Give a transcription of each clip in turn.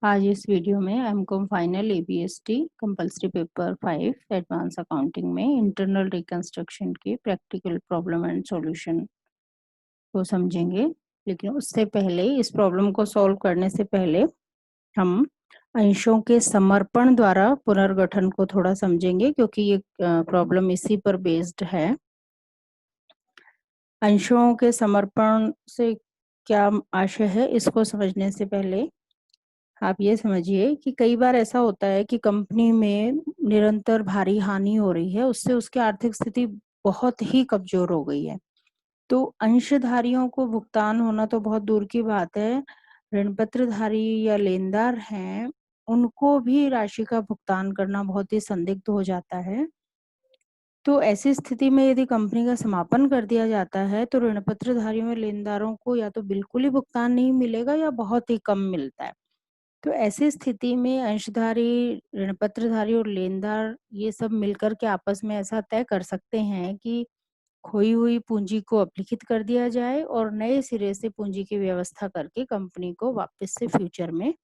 आज इस वीडियो में M Com final ABST compulsory paper 5 advance accounting में इंटरनल रिकंस्ट्रक्शन के प्रैक्टिकल प्रॉब्लम एंड सॉल्यूशन को समझेंगे। लेकिन उससे पहले, इस प्रॉब्लम को सॉल्व करने से पहले हम अंशों के समर्पण द्वारा पुनर्गठन को थोड़ा समझेंगे, क्योंकि ये प्रॉब्लम इसी पर बेस्ड है। अंशों के समर्पण से क्या आशय है, इसको समझने से पहले आप ये समझिए कि कई बार ऐसा होता है कि कंपनी में निरंतर भारी हानि हो रही है, उससे उसकी आर्थिक स्थिति बहुत ही कमजोर हो गई है। तो अंशधारियों को भुगतान होना तो बहुत दूर की बात है, ऋण पत्रधारी या लेनदार हैं उनको भी राशि का भुगतान करना बहुत ही संदिग्ध हो जाता है। तो ऐसी स्थिति में यदि कंपनी का समापन कर दिया जाता है तो ऋण पत्रधारियों और लेनदारों को या तो बिल्कुल ही भुगतान नहीं मिलेगा या बहुत ही कम मिलता है। तो ऐसी स्थिति में अंशधारी, ऋण पत्रधारी और लेनदार ये सब मिलकर के आपस में ऐसा तय कर सकते हैं कि खोई हुई पूंजी को अपलिखित कर दिया जाए और नए सिरे से पूंजी की व्यवस्था करके कंपनी को वापस से फ्यूचर में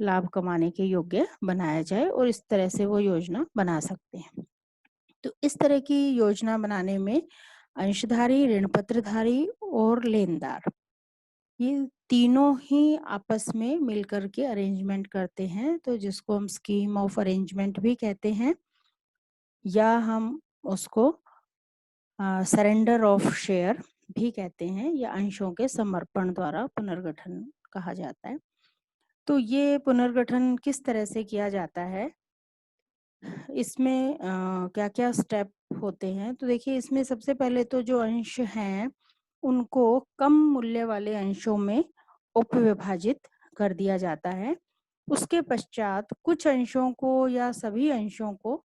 लाभ कमाने के योग्य बनाया जाए, और इस तरह से वो योजना बना सकते हैं। तो इस तरह की योजना बनाने में अंशधारी, ऋण पत्रधारी और लेनदार ये तीनों ही आपस में मिलकर के अरेंजमेंट करते हैं, तो जिसको हम स्कीम ऑफ अरेंजमेंट भी कहते हैं, या हम उसको सरेंडर ऑफ शेयर भी कहते हैं, या अंशों के समर्पण द्वारा पुनर्गठन कहा जाता है। तो ये पुनर्गठन किस तरह से किया जाता है, इसमें क्या क्या स्टेप होते हैं, तो देखिए इसमें सबसे पहले तो जो अंश हैं उनको कम मूल्य वाले अंशों में उपविभाजित कर दिया जाता है। उसके पश्चात कुछ अंशों को या सभी अंशों को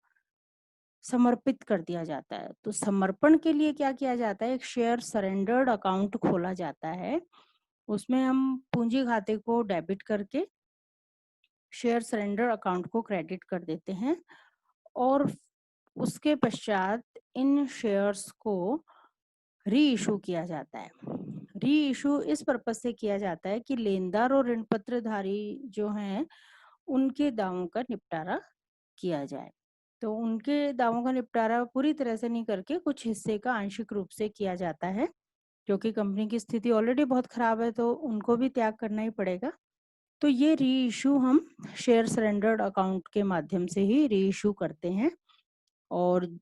समर्पित कर दिया जाता है। तो समर्पण के लिए क्या किया जाता है, एक शेयर सरेंडर्ड अकाउंट खोला जाता है। उसमें हम पूंजी खाते को डेबिट करके शेयर सरेंडर अकाउंट को क्रेडिट कर देते हैं, और उसके पश्चात इन शेयर्स को री इशू किया जाता है। री इशू इस पर्पज से किया जाता है कि लेनदार और ऋण पत्रधारी जो हैं उनके दावों का निपटारा किया जाए। तो उनके दावों का निपटारा पूरी तरह से नहीं करके कुछ हिस्से का आंशिक रूप से किया जाता है, क्योंकि कंपनी की स्थिति ऑलरेडी बहुत खराब है तो उनको भी त्याग करना ही पड़ेगा। तो ये री इशू हम शेयर सरेंडर्ड अकाउंट के माध्यम से ही री इशू करते हैं, और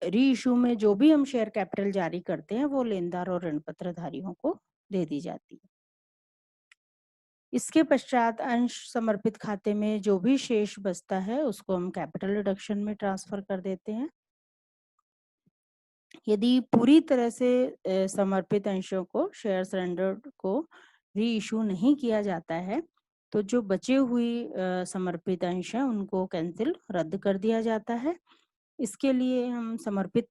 री इशू में जो भी हम शेयर कैपिटल जारी करते हैं वो लेनदार और ऋण पत्रधारियों को दे दी जाती है। इसके पश्चात अंश समर्पित खाते में जो भी शेष बचता है उसको हम कैपिटल रिडक्शन में ट्रांसफर कर देते हैं। यदि पूरी तरह से समर्पित अंशों को, शेयर सरेंडर को री इशू नहीं किया जाता है तो जो बचे हुई समर्पित अंश हैं उनको कैंसिल, रद्द कर दिया जाता है। इसके लिए हम समर्पित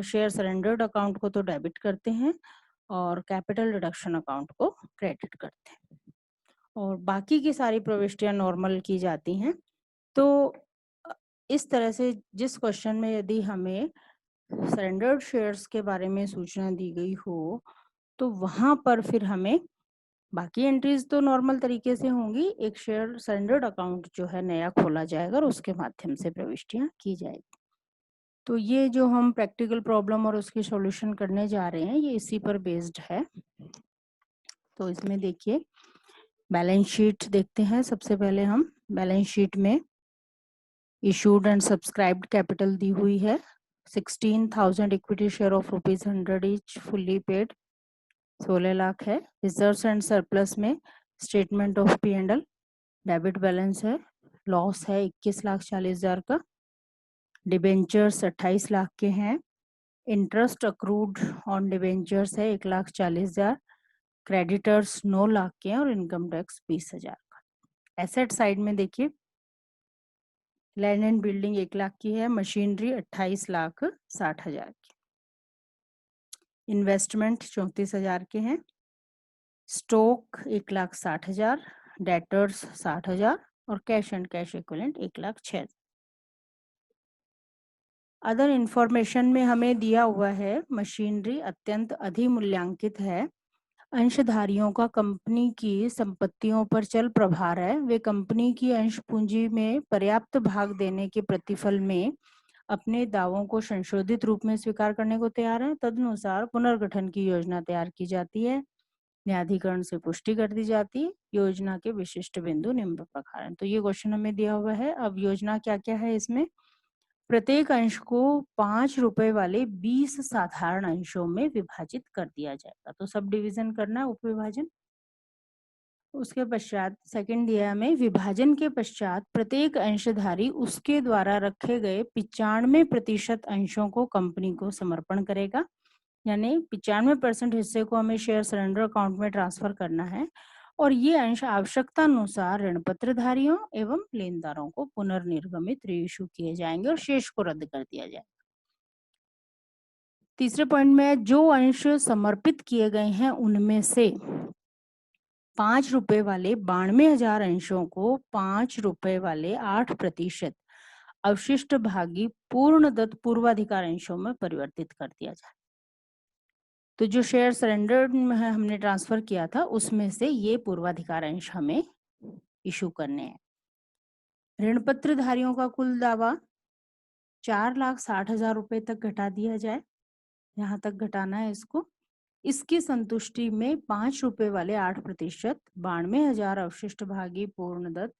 शेयर सरेंडर्ड अकाउंट को तो डेबिट करते हैं और कैपिटल रिडक्शन अकाउंट को क्रेडिट करते हैं, और बाकी की सारी प्रविष्टियां नॉर्मल की जाती हैं। तो इस तरह से जिस क्वेश्चन में यदि हमें सरेंडर्ड शेयर्स के बारे में सूचना दी गई हो तो वहां पर फिर हमें बाकी एंट्रीज तो नॉर्मल तरीके से होंगी, एक शेयर सरेंडर्ड अकाउंट जो है नया खोला जाएगा और उसके माध्यम से प्रविष्टियां की जाएगी। तो ये जो हम प्रैक्टिकल प्रॉब्लम और उसकी सॉल्यूशन करने जा रहे हैं ये इसी पर बेस्ड है। तो इसमें देखिए बैलेंस शीट देखते हैं। सबसे पहले हम बैलेंस शीट में इशूड एंड सब्सक्राइब्ड कैपिटल दी हुई है 16,000 equity share of ₹100 each fully paid 16 lakh है। रिजर्व्स एंड सरप्लस में statement of P&L debit balance है, लॉस है 21,40,000 का। डिबेंचर्स 28 लाख के हैं। इंटरेस्ट अक्रूड ऑन डिबेंचर्स है 1,40,000। क्रेडिटर्स 9 लाख के हैं और इनकम टैक्स 20,000 का। एसेट साइड में देखिए लैंड एंड बिल्डिंग 1 लाख की है, मशीनरी 28,60,000 की, इन्वेस्टमेंट 34,000 के हैं, स्टॉक 1,60,000, डेटर्स 60,000 और cash and cash equivalent 1,06,000। Other information में हमें दिया हुआ है मशीनरी अत्यंत अधिमूल्यांकित है अंशधारियों का कंपनी की संपत्तियों पर चल प्रभार है। वे कंपनी की अंश पूंजी में पर्याप्त भाग देने के प्रतिफल में अपने दावों को संशोधित रूप में स्वीकार करने को तैयार हैं। तदनुसार पुनर्गठन की योजना तैयार की जाती है। न्यायाधिकरण से पुष्टि कर दी जाती है। योजना के विशिष्ट बिंदु निम्न प्रकार हैं। तो ये क्वेश्चन हमें दिया हुआ है। अब योजना क्या-क्या है इसमें? प्रत्येक अंश को 5 रुपए वाले 20 साधारण अंशों में विभाजित कर दिया जाएगा। तो सब डिवीजन करना है, उपविभाजन। उसके पश्चात सेकंड दिया हमें, विभाजन के पश्चात प्रत्येक अंशधारी उसके द्वारा रखे गए 95% अंशों को कंपनी को समर्पण करेगा। यानी 95% हिस्से को हमें शेयर सरेंडर अकाउंट में ट्रांसफर करना है और ये अंश आवश्यकता अनुसार ऋण पत्रधारियों एवं लेनदारों को पुनर्निर्गमित रीइश्यू किए जाएंगे और शेष को रद्द कर दिया जाएगा। तीसरे पॉइंट में जो अंश समर्पित किए गए हैं उनमें से 5 रुपए वाले 92,000 अंशों को 5 रुपए वाले 8% अवशिष्ट भागी पूर्णदत्त पूर्वाधिकार अंशों में परिवर्तित कर दिया जाए। तो जो शेयर सरेंडर में हमने ट्रांसफर किया था उसमें से ये पूर्वाधिकार अंश हमें इशू करने हैं। ऋण पत्रधारियों का कुल दावा 4,60,000 रुपए तक घटा दिया जाए। यहाँ तक घटाना है इसको। इसकी संतुष्टि में 5 रुपए वाले 8% 92,000 अवशिष्ट भागी पूर्णदत्त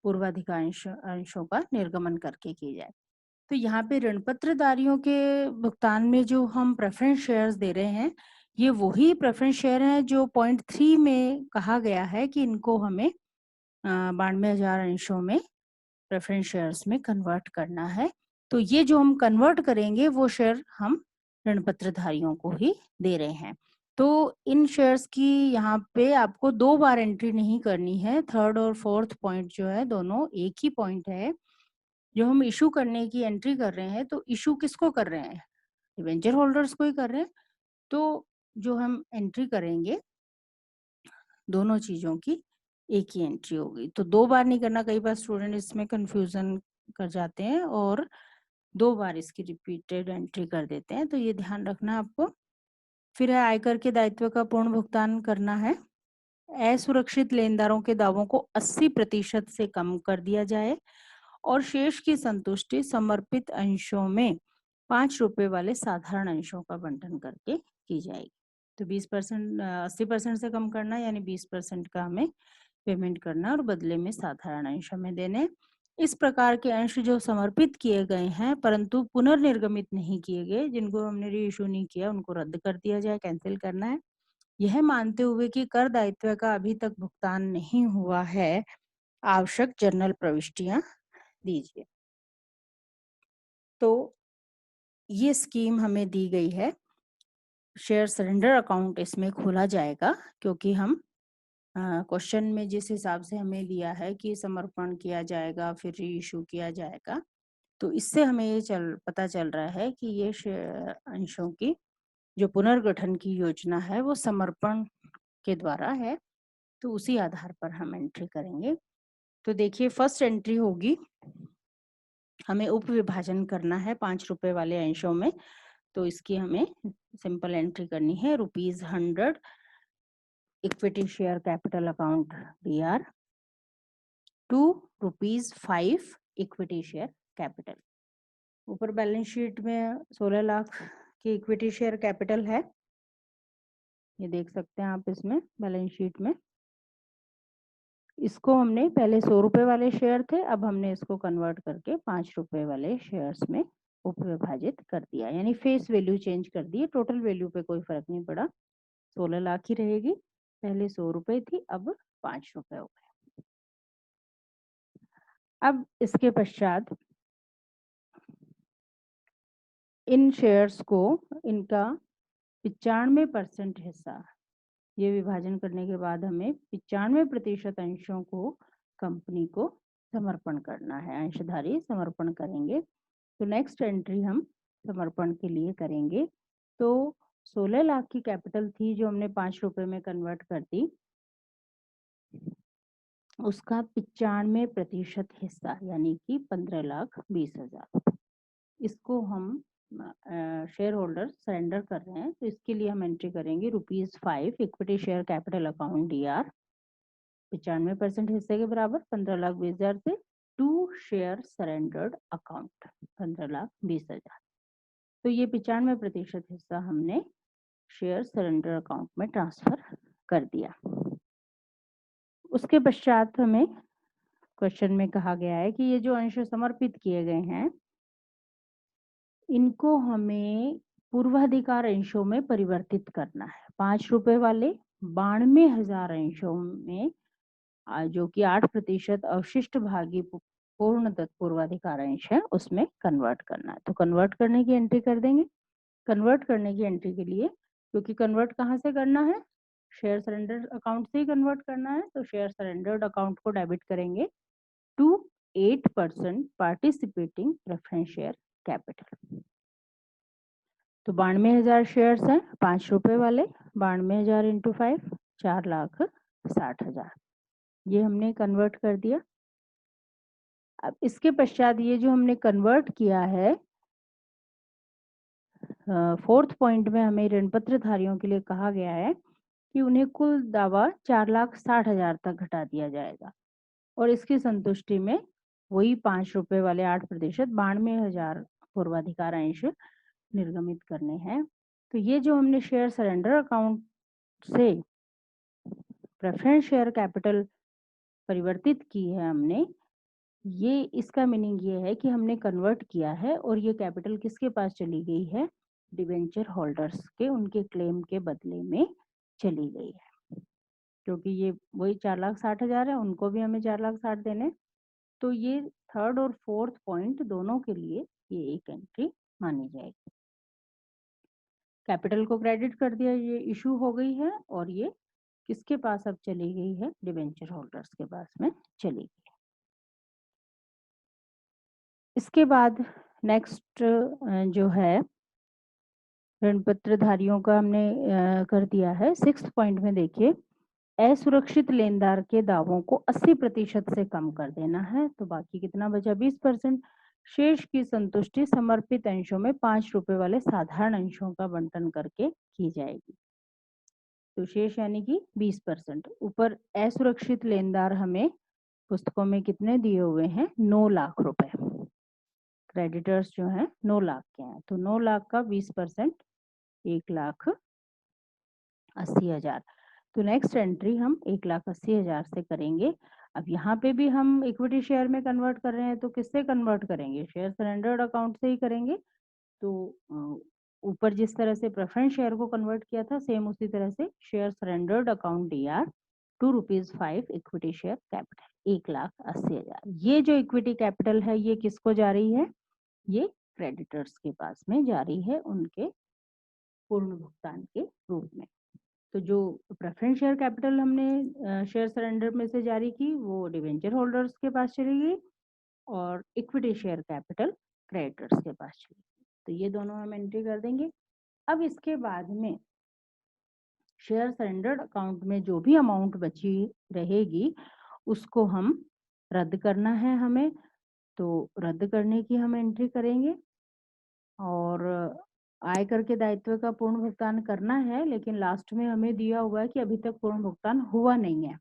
पूर्वाधिकार अंशों का निर्गमन करके की जाए। तो यहाँ पे ऋण पत्रधारियों के भुगतान में जो हम प्रेफरेंस शेयर्स दे रहे हैं, ये वही प्रेफरेंस शेयर हैं जो पॉइंट 3 में कहा गया है कि इनको हमें 92,000 अंशों में प्रेफरेंस शेयर्स में कन्वर्ट करना है। तो ये जो हम कन्वर्ट करेंगे वो शेयर हम ऋण पत्रधारियों को ही दे रहे हैं। तो इन शेयर्स की यहाँ पे आपको 2 बार एंट्री नहीं करनी है। थर्ड और फोर्थ पॉइंट जो है दोनों एक ही पॉइंट है। जो हम इशू करने की एंट्री कर रहे हैं तो इशू किसको कर रहे हैं? डिबेंचर होल्डर्स को ही कर रहे हैं। तो जो हम एंट्री करेंगे दोनों चीजों की एक ही एंट्री होगी। तो 2 बार नहीं करना, कई बार स्टूडेंट इसमें कंफ्यूजन कर जाते हैं और 2 बार इसकी रिपीटेड एंट्री कर देते हैं। तो ये ध्यान रखना आपको। फिर है आयकर के दायित्व का पूर्ण भुगतान करना है। असुरक्षित लेनदारों के दावों को 80% से कम कर दिया जाए और शेष की संतुष्टि समर्पित अंशों में 5 रुपए वाले साधारण अंशों का बंटन करके की जाएगी। तो 20% 80% से कम करना यानी 20% का हमें पेमेंट करना और बदले में साधारण अंश हमें देने। इस प्रकार के अंश जो समर्पित किए गए हैं परंतु पुनर्निर्गमित नहीं किए गए, जिनको हमने री इशू नहीं किया, उनको रद्द कर दिया जाए, कैंसिल करना है। यह मानते हुए कि कर दायित्व का अभी तक भुगतान नहीं हुआ है, आवश्यक जर्नल प्रविष्टियां दीजिए। तो ये स्कीम हमें दी गई है। शेयर सरेंडर अकाउंट इसमें खोला जाएगा क्योंकि हम क्वेश्चन में जिस हिसाब से हमें दिया है कि समर्पण किया जाएगा फिर री इशू किया जाएगा, तो इससे हमें ये पता चल रहा है कि ये अंशों की जो पुनर्गठन की योजना है वो समर्पण के द्वारा है। तो उसी आधार पर हम एंट्री करेंगे। तो देखिए फर्स्ट एंट्री होगी, हमें उप विभाजन करना है 5 रुपए वाले अंशों में। तो इसकी हमें सिंपल एंट्री करनी है ₹100 equity share capital account DR to ₹5 equity share capital. ऊपर बैलेंस शीट में 16 लाख की इक्विटी शेयर कैपिटल है, ये देख सकते हैं आप इसमें बैलेंस शीट में। इसको हमने पहले 100 रुपए वाले शेयर थे, अब हमने इसको कन्वर्ट करके 5 रुपए वाले शेयर्स में उप विभाजित कर दिया, यानी फेस वैल्यू चेंज कर दी। टोटल वैल्यू पे कोई फर्क नहीं पड़ा, 16 लाख ही रहेगी। पहले 100 रुपए थी, अब 5 रुपए हो गए। अब इसके पश्चात इन शेयर्स को इनका 95% हिस्सा, ये विभाजन करने के बाद हमें 95% अंशों को कंपनी को समर्पण करना है। अंशधारी समर्पण करेंगे। तो नेक्स्ट एंट्री हम समर्पण के लिए करेंगे। तो 16 लाख की कैपिटल थी जो हमने 5 रुपए में कन्वर्ट कर दी, उसका 95% हिस्सा यानी कि 15,20,000, इसको हम शेयर होल्डर सरेंडर कर रहे हैं, तो इसके लिए हम एंट्री करेंगे ₹5 equity share capital account DR 95% हिस्से के बराबर 15,20,000 से टू शेयर सरेंडर्ड अकाउंट 15,20,000। तो ये 95% हिस्सा हमने शेयर सरेंडर अकाउंट में ट्रांसफर कर दिया। उसके पश्चात हमें क्वेश्चन में कहा गया है कि ये जो अंश समर्पित किए गए हैं इनको हमें पूर्वाधिकार अंशों में परिवर्तित करना है। ₹5 वाले 92,000 अंशों में जो कि 8% अवशिष्ट भागी पूर्ण पूर्वाधिकार अंश है उसमें कन्वर्ट करना है। तो कन्वर्ट करने की एंट्री कर देंगे। कन्वर्ट करने की एंट्री के लिए, क्योंकि कन्वर्ट कहाँ से करना है, शेयर सरेंडर अकाउंट से ही कन्वर्ट करना है, तो शेयर सरेंडर्ड अकाउंट को डेबिट करेंगे to 8% participating preference share capital. तो 92,000 शेयर्स हैं ₹5 वाले, 92,000 इंटू 5 4,60,000, ये हमने कन्वर्ट कर दिया। अब इसके पश्चात ये जो हमने कन्वर्ट किया है, फोर्थ पॉइंट में हमें ऋण पत्र धारियों के लिए कहा गया है कि उन्हें कुल दावा 4,60,000 तक घटा दिया जाएगा और इसकी संतुष्टि में वही ₹5 वाले 8% 92,000 पूर्वाधिकार अंश निर्गमित करने हैं। तो ये जो हमने शेयर सरेंडर अकाउंट से प्रेफरेंस शेयर कैपिटल परिवर्तित की है हमने, ये इसका मीनिंग ये है कि हमने कन्वर्ट किया है और ये कैपिटल किसके पास चली गई है, डिवेंचर होल्डर्स के, उनके क्लेम के बदले में चली गई है। क्योंकि ये वही 4,60,000 है, उनको भी हमें 4,60,000 देने, तो ये थर्ड और फोर्थ पॉइंट दोनों के लिए ये एक एंट्री मानी जाएगी। कैपिटल को क्रेडिट कर दिया, ये इशू हो गई है और ये किसके पास अब चली गई है, डिवेंचर होल्डर्स के पास में चली गई। इसके बाद नेक्स्ट जो है ऋण पत्रधारियों का हमने कर दिया है। 6th पॉइंट में देखिए, असुरक्षित लेनदार के दावों को 80% से कम कर देना है। तो बाकी कितना बचा, 20%। शेष की संतुष्टि समर्पित अंशों में ₹5 वाले साधारण अंशों का बंटन करके की जाएगी। तो शेष यानी कि 20%। ऊपर असुरक्षित लेनदार हमें पुस्तकों में कितने दिए हुए हैं, 9 लाख रुपए। क्रेडिटर्स जो हैं 9 लाख के हैं, तो 9 लाख का 20% 1,80,000। तो नेक्स्ट एंट्री हम 1,80,000 से करेंगे। अब यहाँ पे भी हम इक्विटी शेयर में कन्वर्ट कर रहे हैं, तो किससे कन्वर्ट करेंगे, शेयर सरेंडर्ड अकाउंट से ही करेंगे। तो ऊपर जिस तरह से प्रेफरेंस शेयर को कन्वर्ट किया था, सेम उसी तरह से share surrendered account DR ₹2 equity share capital 1,80,000। ये जो इक्विटी कैपिटल है ये किसको जा रही है, ये क्रेडिटर्स के पास में जा रही है उनके पूर्ण भुगतान के रूप में। तो जो प्रेफरेंस शेयर कैपिटल हमने शेयर सरेंडर में से जारी की वो डिवेंचर होल्डर्स के पास चली गई और इक्विटी शेयर कैपिटल क्रेडिटर्स के पास चली गई। तो ये दोनों हम एंट्री कर देंगे। अब इसके बाद में शेयर सरेंडर्ड अकाउंट में जो भी अमाउंट बची रहेगी उसको हम रद्द करना है हमें, तो रद्द करने की हम एंट्री करेंगे। और आयकर के दायित्व का पूर्ण भुगतान करना है, लेकिन लास्ट में हमें दिया हुआ है कि अभी तक पूर्ण भुगतान हुआ नहीं है,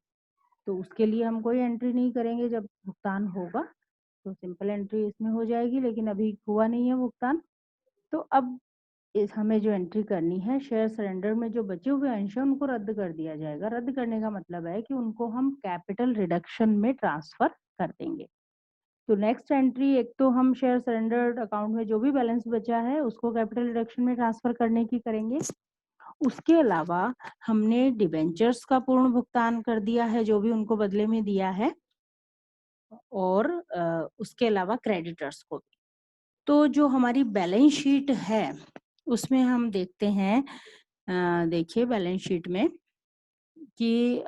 तो उसके लिए हम कोई एंट्री नहीं करेंगे। जब भुगतान होगा तो सिंपल एंट्री इसमें हो जाएगी, लेकिन अभी हुआ नहीं है भुगतान। तो अब हमें जो एंट्री करनी है, शेयर सरेंडर में जो बचे हुए अंश है उनको रद्द कर दिया जाएगा। रद्द करने का मतलब है कि उनको हम कैपिटल रिडक्शन में ट्रांसफर कर देंगे। तो नेक्स्ट एंट्री, एक तो हम शेयर सरेंडर्ड अकाउंट में जो भी बैलेंस बचा है उसको कैपिटल रिडक्शन में ट्रांसफर करने की करेंगे। उसके अलावा हमने डिबेंचर्स का पूर्ण भुगतान कर दिया है जो भी उनको बदले में दिया है, और उसके अलावा क्रेडिटर्स को भी। तो जो हमारी बैलेंस शीट है उसमें हम देखते हैं, देखिए बैलेंस शीट में कि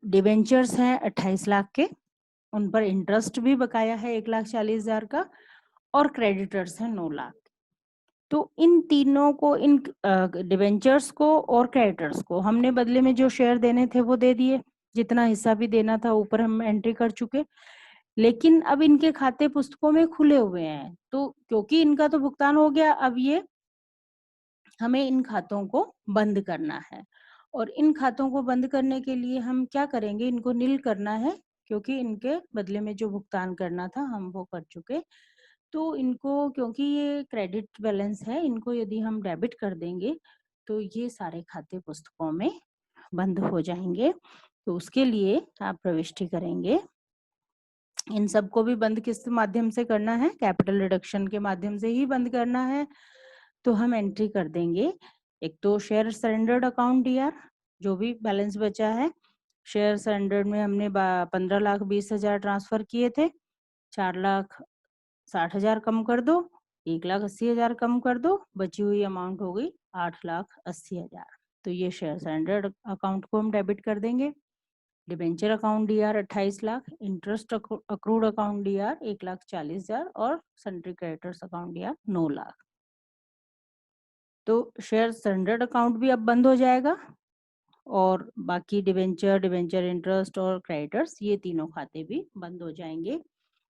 डिबेंचर्स हैं 28 लाख के, उन पर इंटरेस्ट भी बकाया है 1,40,000 का, और क्रेडिटर्स हैं 9 लाख। तो इन तीनों को, इन डिबेंचर्स को और क्रेडिटर्स को हमने बदले में जो शेयर देने थे वो दे दिए, जितना हिस्सा भी देना था ऊपर हम एंट्री कर चुके। लेकिन अब इनके खाते पुस्तकों में खुले हुए हैं, तो क्योंकि इनका तो भुगतान हो गया, अब ये हमें इन खातों को बंद करना है। और इन खातों को बंद करने के लिए हम क्या करेंगे, इनको नील करना है, क्योंकि इनके बदले में जो भुगतान करना था हम वो कर चुके। तो इनको, क्योंकि ये क्रेडिट बैलेंस है, इनको यदि हम डेबिट कर देंगे तो ये सारे खाते पुस्तकों में बंद हो जाएंगे। तो उसके लिए आप प्रविष्टि करेंगे। इन सबको भी बंद किस माध्यम से करना है, कैपिटल रिडक्शन के माध्यम से ही बंद करना है। तो हम एंट्री कर देंगे, एक तो शेयर सरेंडर्ड अकाउंट डीआर, जो भी बैलेंस बचा है। शेयर सरेंडर्ड में हमने 15,20,000 ट्रांसफर किए थे, 4,60,000 कम कर दो, 1,80,000 कम कर दो, बची हुई अमाउंट हो गई 8,80,000। तो ये शेयर सरेंडर्ड अकाउंट को हम डेबिट कर देंगे। Debenture account DR 28 lakh, interest accrued account DR 1,40,000 और sundry creditors account DR 9 lakh. तो शेयर सरेंडर्ड अकाउंट भी अब बंद हो जाएगा और बाकी डिबेंचर इंटरेस्ट और क्रेडिटर्स, ये तीनों खाते भी बंद हो जाएंगे।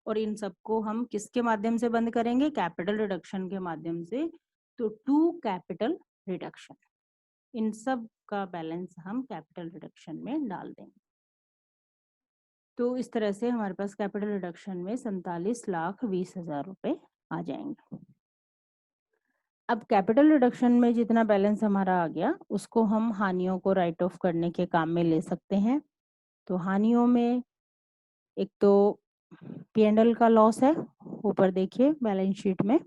और इन सबको हम किसके माध्यम से बंद करेंगे, कैपिटल रिडक्शन के माध्यम से। तो टू कैपिटल रिडक्शन, इन सब का बैलेंस हम कैपिटल रिडक्शन में डाल देंगे। तो इस तरह से हमारे पास कैपिटल रिडक्शन में 47,20,000 रुपए आ जाएंगे। अब कैपिटल रिडक्शन में जितना बैलेंस हमारा आ गया, उसको हम हानियों को राइट ऑफ करने के काम में ले सकते हैं। तो हानियों में एक तो P&L का लॉस है, ऊपर देखिए बैलेंस शीट में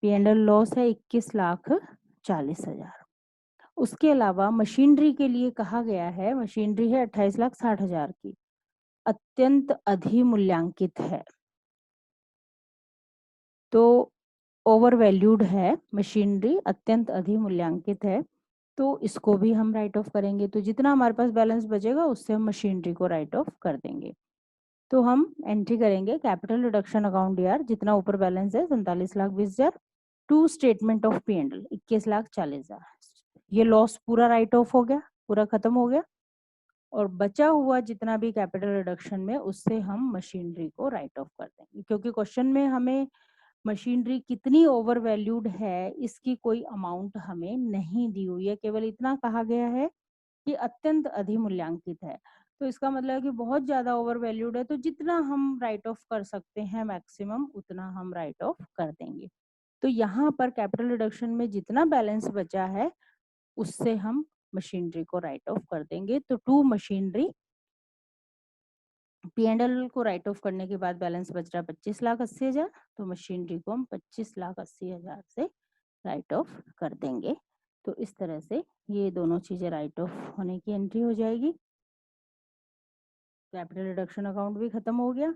P&L लॉस है 21,40,000। उसके अलावा मशीनरी के लिए कहा गया है, मशीनरी है 28,60,000 की, अत्यंत अधिमूल्यांकित है, तो ओवर वैल्यूड है मशीनरी, अत्यंत अधिमूल्यांकित है, तो इसको भी हम राइट ऑफ करेंगे। तो जितना हमारे पास बैलेंस बचेगा उससे हम मशीनरी को राइट ऑफ कर देंगे। तो हम एंट्री करेंगे कैपिटल रिडक्शन अकाउंट यार, जितना ऊपर बैलेंस है 47,20,000, टू स्टेटमेंट ऑफ P&L 21,40,000। ये लॉस पूरा राइट ऑफ हो गया, पूरा खत्म हो गया। और बचा हुआ जितना भी कैपिटल रिडक्शन में, उससे हम मशीनरी को राइट ऑफ कर देंगे, क्योंकि क्वेश्चन में हमें मशीनरी कितनी ओवर वैल्यूड है इसकी कोई अमाउंट हमें नहीं दी हुई है, केवल इतना कहा गया है कि अत्यंत अधिमूल्यांकित है। तो इसका मतलब है कि बहुत ज्यादा ओवर वैल्यूड है, तो जितना हम राइट ऑफ कर सकते हैं मैक्सिमम, उतना हम राइट ऑफ कर देंगे। तो यहाँ पर कैपिटल रिडक्शन में जितना बैलेंस बचा है उससे हम मशीनरी को राइट ऑफ कर देंगे। तो टू मशीनरी, P&L को राइट ऑफ करने के बाद बैलेंस बच रहा 25,80,000, तो मशीनरी को हम 25,80,000 से राइट ऑफ कर देंगे। तो इस तरह से ये दोनों चीजें राइट ऑफ होने की एंट्री हो जाएगी। कैपिटल रिडक्शन अकाउंट भी खत्म हो गया।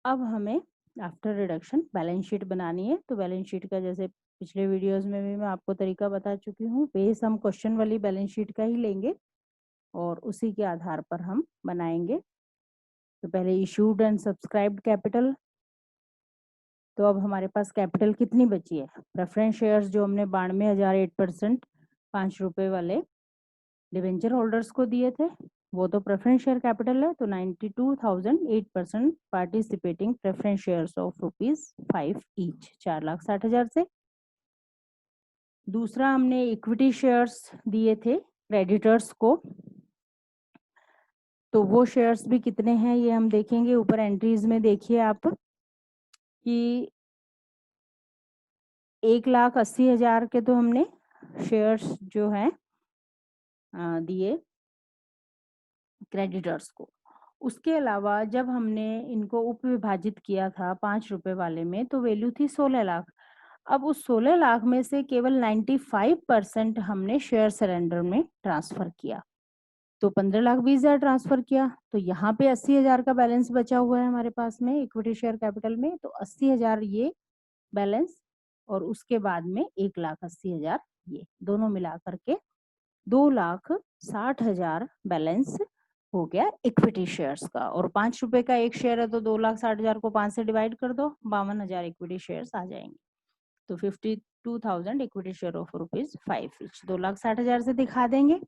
अब हमें आफ्टर रिडक्शन बैलेंस शीट बनानी है। तो बैलेंस शीट का, जैसे पिछले वीडियोस में भी मैं आपको तरीका बता चुकी हूँ, बेस हम क्वेश्चन वाली बैलेंस शीट का ही लेंगे और उसी के आधार पर हम बनाएंगे। तो पहले इशूड एंड सब्सक्राइब्ड कैपिटल। तो अब हमारे पास कैपिटल कितनी बची है, प्रेफरेंस शेयर्स जो हमने 92,000 8% 5 रुपए वाले डिवेंचर होल्डर्स को दिए थे, वो तो प्रेफरेंस शेयर कैपिटल है। तो 92,000 8% participating preference shares of ₹5 each, 4,60,000 से। दूसरा हमने इक्विटी शेयर्स दिए थे क्रेडिटर्स को, तो वो शेयर्स भी कितने हैं ये हम देखेंगे। ऊपर एंट्रीज में देखिए आप कि 1,80,000 के तो हमने शेयर्स जो हैं दिए क्रेडिटर्स को। उसके अलावा जब हमने इनको उप विभाजित किया था 5 रुपए वाले में, तो वैल्यू थी 16 लाख। अब उस 16 लाख में से केवल 95% हमने शेयर सरेंडर में ट्रांसफर किया, तो 15,20,000 ट्रांसफर किया। तो यहाँ पे 80,000 का बैलेंस बचा हुआ है हमारे पास में इक्विटी शेयर कैपिटल में, तो 80,000 ये बैलेंस और उसके बाद में 1,80,000 ये दोनों मिला करके 2,60,000 बैलेंस हो गया इक्विटी शेयर्स का। और 5 रुपए का एक शेयर है, तो 2,60,000 को 5 से डिवाइड कर दो, 52,000 इक्विटी शेयर्स आ जाएंगे। तो 52,000 इक्विटी शेयर ऑफ ₹5 ईच, 2,60,000 से दिखा देंगे।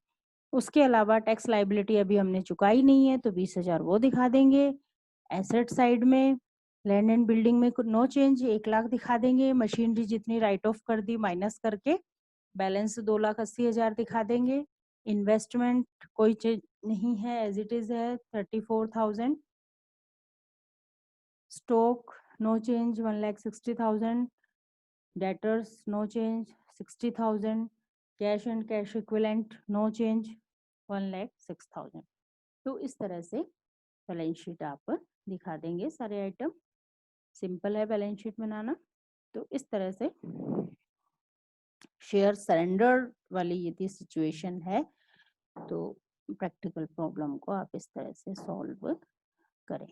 उसके अलावा टैक्स लाइबिलिटी अभी हमने चुकाई नहीं है, तो 20,000 वो दिखा देंगे। एसेट साइड में लैंड एंड बिल्डिंग में नो चेंज, 1 लाख दिखा देंगे, मशीनरी जितनी राइट ऑफ कर दी माइनस करके बैलेंस 2,80,000 दिखा देंगे। इन्वेस्टमेंट कोई चेंज नहीं है, एज इट इज है 34,000। Stock no change 1,60,000। Debtors no change 60,000। Cash and cash equivalent no change 1,06,000। तो इस तरह से बैलेंस शीट आप दिखा देंगे सारे आइटम। सिंपल है बैलेंस शीट बनाना। तो इस तरह से शेयर सरेंडर वाली यदि सिचुएशन है तो प्रैक्टिकल प्रॉब्लम को आप इस तरह से सॉल्व करें।